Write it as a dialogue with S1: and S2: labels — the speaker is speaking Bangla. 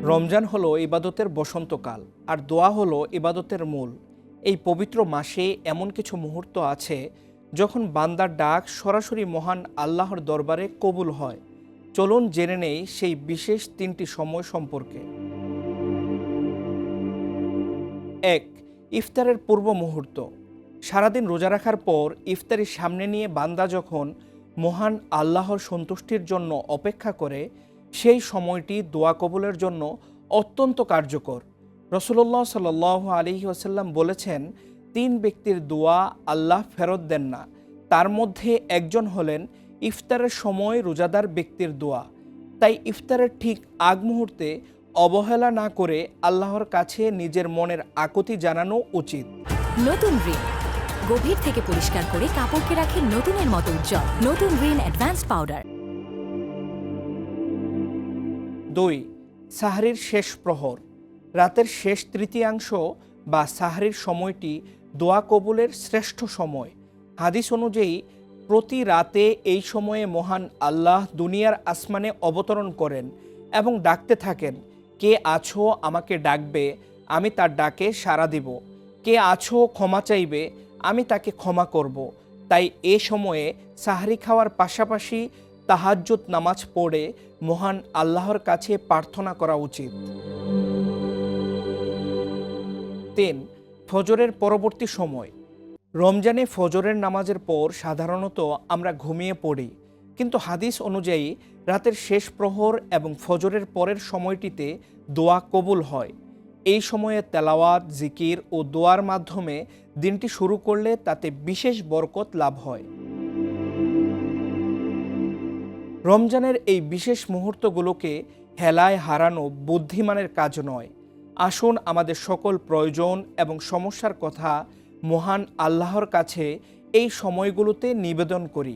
S1: রমজান হলো ইবাদতের বসন্তকাল, আর দোয়া হলো ইবাদতের মূল। এই পবিত্র মাসে এমন কিছু মুহূর্ত আছে যখন বান্দার ডাক সরাসরি মহান আল্লাহর দরবারে কবুল হয়। চলুন জেনে নেই সেই বিশেষ তিনটি সময় সম্পর্কে। ১. ইফতারের পূর্ব মুহূর্ত। সারাদিন রোজা রাখার পর ইফতারি সামনে নিয়ে বান্দা যখন মহান আল্লাহর সন্তুষ্টির জন্য অপেক্ষা করে, সেই সময়টি দোয়া কবুলের জন্য অত্যন্ত কার্যকর। রাসূলুল্লাহ সাল্লাল্লাহু আলাইহি ওয়াসাল্লাম বলেছেন, ৩ ব্যক্তির দোয়া আল্লাহ ফেরত দেন না। তার মধ্যে একজন হলেন ইফতারের সময় রোজাদার ব্যক্তির দোয়া। তাই ইফতারের ঠিক আগ মুহূর্তে অবহেলা না করে আল্লাহর কাছে নিজের মনের আকুতি জানানো উচিত।
S2: নতুন রিন গভীর থেকে পরিষ্কার করে কাপড়কে রাখে নতুনের মতো উজ্জ্বল। নতুন রিন অ্যাডভান্স পাউডার।
S1: ২. সাহরির শেষ প্রহর। রাতের শেষ তৃতীয়াংশ বা সাহরির সময়টি দোয়া কবুলের শ্রেষ্ঠ সময়। হাদিস অনুযায়ী প্রতি রাতে এই সময়ে মহান আল্লাহ দুনিয়ার আসমানে অবতরণ করেন এবং ডাকতে থাকেন, কে আছো আমাকে ডাকবে, আমি তার ডাকে সাড়া দিব। কে আছো ক্ষমা চাইবে, আমি তাকে ক্ষমা করব। তাই এ সময়ে সাহরি খাওয়ার পাশাপাশি তাহাজ্জুদ নামাজ পড়ে মহান আল্লাহর কাছে প্রার্থনা করা উচিত। ৩. ফজরের পরবর্তী সময়। রমজানে ফজরের নামাজের পর সাধারণত আমরা ঘুমিয়ে পড়ি, কিন্তু হাদিস অনুযায়ী রাতের শেষ প্রহর এবং ফজরের পরের সময়টিতে দোয়া কবুল হয়। এই সময়ে তেলাওয়াত, জিকির ও দোয়ার মাধ্যমে দিনটি শুরু করলে তাতে বিশেষ বরকত লাভ হয়। রমজানের এই বিশেষ মুহূর্তগুলোকে হেলায় হারানো বুদ্ধিমানের কাজ নয়। আসুন আমাদের সকল প্রয়োজন এবং সমস্যার কথা মহান আল্লাহর কাছে এই সময়গুলোতে নিবেদন করি।